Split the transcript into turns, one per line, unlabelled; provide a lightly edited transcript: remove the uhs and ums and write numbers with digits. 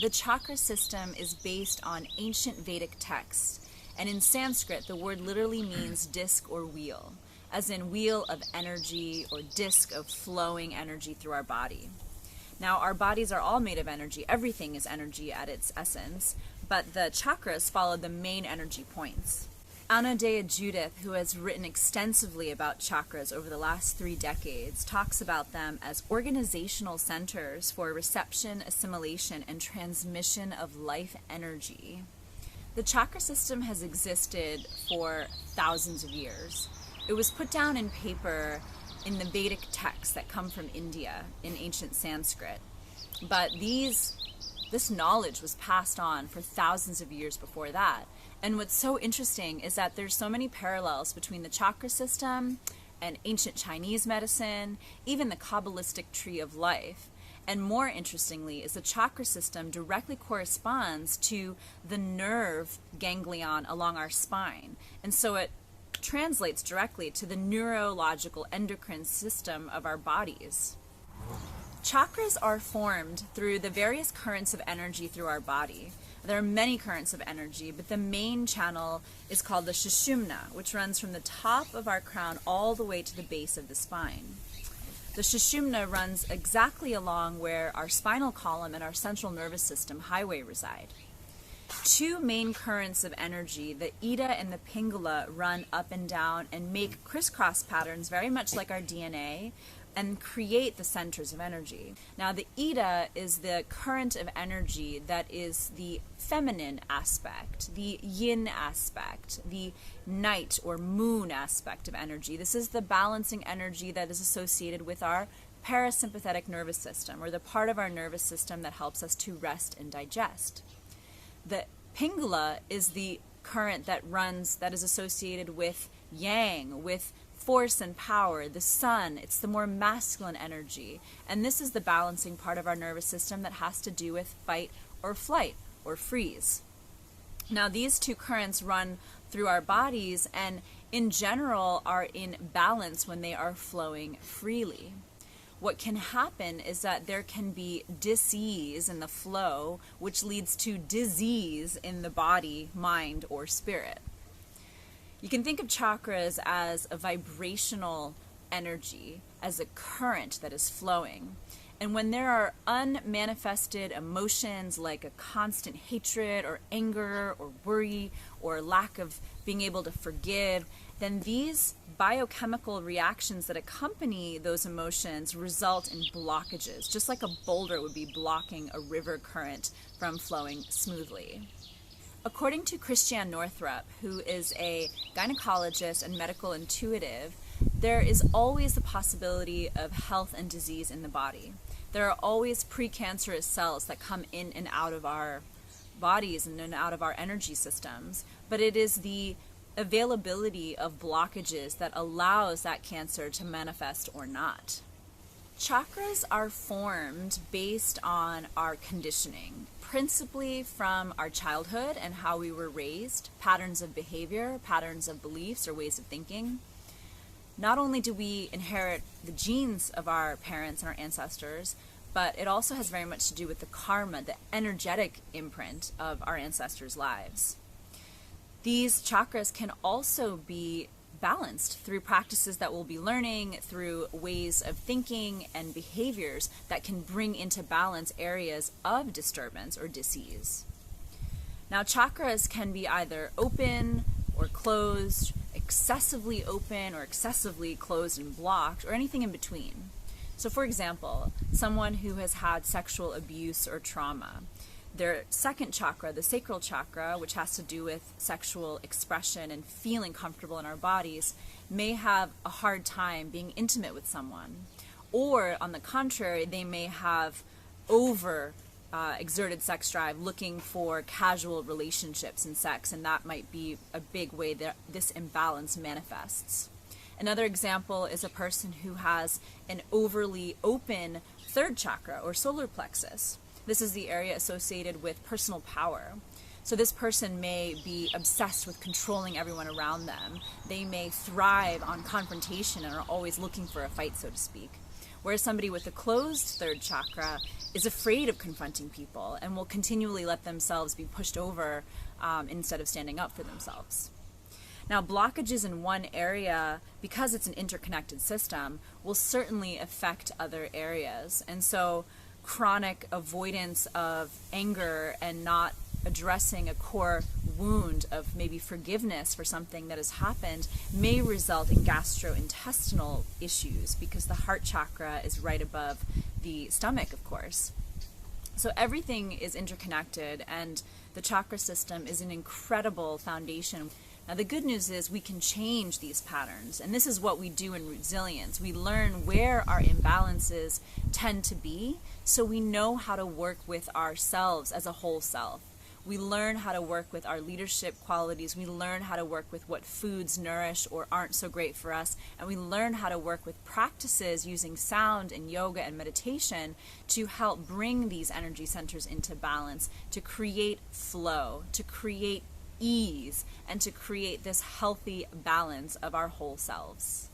The chakra system is based on ancient Vedic texts, and in Sanskrit, the word literally means disc or wheel, as in wheel of energy or disc of flowing energy through our body. Now, our bodies are all made of energy. Everything is energy at its essence, but the chakras follow the main energy points. Anodea Judith, who has written extensively about chakras over the last 3 decades, talks about them as organizational centers for reception, assimilation, and transmission of life energy. The chakra system has existed for thousands of years. It was put down in paper in the Vedic texts that come from India in ancient Sanskrit, but this knowledge was passed on for thousands of years before that. And what's so interesting is that there's so many parallels between the chakra system and ancient Chinese medicine, even the Kabbalistic tree of life. And more interestingly is the chakra system directly corresponds to the nerve ganglion along our spine. And so it translates directly to the neurological endocrine system of our bodies. Chakras are formed through the various currents of energy through our body. There are many currents of energy, but the main channel is called the Sushumna, which runs from the top of our crown all the way to the base of the spine. The Sushumna runs exactly along where our spinal column and our central nervous system highway reside. 2 main currents of energy, the Ida and the Pingala, run up and down and make crisscross patterns very much like our DNA, and create the centers of energy. Now, the Ida is the current of energy that is the feminine aspect, the yin aspect, the night or moon aspect of energy. This is the balancing energy that is associated with our parasympathetic nervous system, or the part of our nervous system that helps us to rest and digest. The Pingala is the current that is associated with yang, with force and power, the sun. It's the more masculine energy. And this is the balancing part of our nervous system that has to do with fight or flight or freeze. Now, these 2 currents run through our bodies and in general are in balance when they are flowing freely. What can happen is that there can be dis-ease in the flow, which leads to disease in the body, mind, or spirit. You can think of chakras as a vibrational energy, as a current that is flowing. And when there are unmanifested emotions like a constant hatred or anger or worry or lack of being able to forgive, then these biochemical reactions that accompany those emotions result in blockages, just like a boulder would be blocking a river current from flowing smoothly. According to Christiane Northrup, who is a gynecologist and medical intuitive, there is always the possibility of health and disease in the body. There are always precancerous cells that come in and out of our bodies and in and out of our energy systems, but it is the availability of blockages that allows that cancer to manifest or not. Chakras are formed based on our conditioning, principally from our childhood and how we were raised, patterns of behavior, patterns of beliefs or ways of thinking. Not only do we inherit the genes of our parents and our ancestors, but it also has very much to do with the karma, the energetic imprint of our ancestors' lives. These chakras can also be balanced through practices that we'll be learning, through ways of thinking and behaviors that can bring into balance areas of disturbance or dis-ease. Now, chakras can be either open or closed, excessively open or excessively closed and blocked, or anything in between. So, for example, someone who has had sexual abuse or trauma, their second chakra, the sacral chakra, which has to do with sexual expression and feeling comfortable in our bodies, may have a hard time being intimate with someone. Or, on the contrary, they may have exerted sex drive looking for casual relationships and sex, and that might be a big way that this imbalance manifests. Another example is a person who has an overly open third chakra or solar plexus. This is the area associated with personal power. So this person may be obsessed with controlling everyone around them. They may thrive on confrontation and are always looking for a fight, so to speak. whereas somebody with a closed third chakra is afraid of confronting people and will continually let themselves be pushed over instead of standing up for themselves. Now, blockages in one area, because it's an interconnected system, will certainly affect other areas. And so chronic avoidance of anger and not addressing a core wound of maybe forgiveness for something that has happened may result in gastrointestinal issues, because the heart chakra is right above the stomach, of course. So everything is interconnected, and the chakra system is an incredible foundation. Now, the good news is we can change these patterns, and this is what we do in ROOTSilience. We learn where our imbalances tend to be, so we know how to work with ourselves as a whole self. We learn how to work with our leadership qualities. We learn how to work with what foods nourish or aren't so great for us, and we learn how to work with practices using sound and yoga and meditation to help bring these energy centers into balance, to create flow, to create ease, and to create this healthy balance of our whole selves.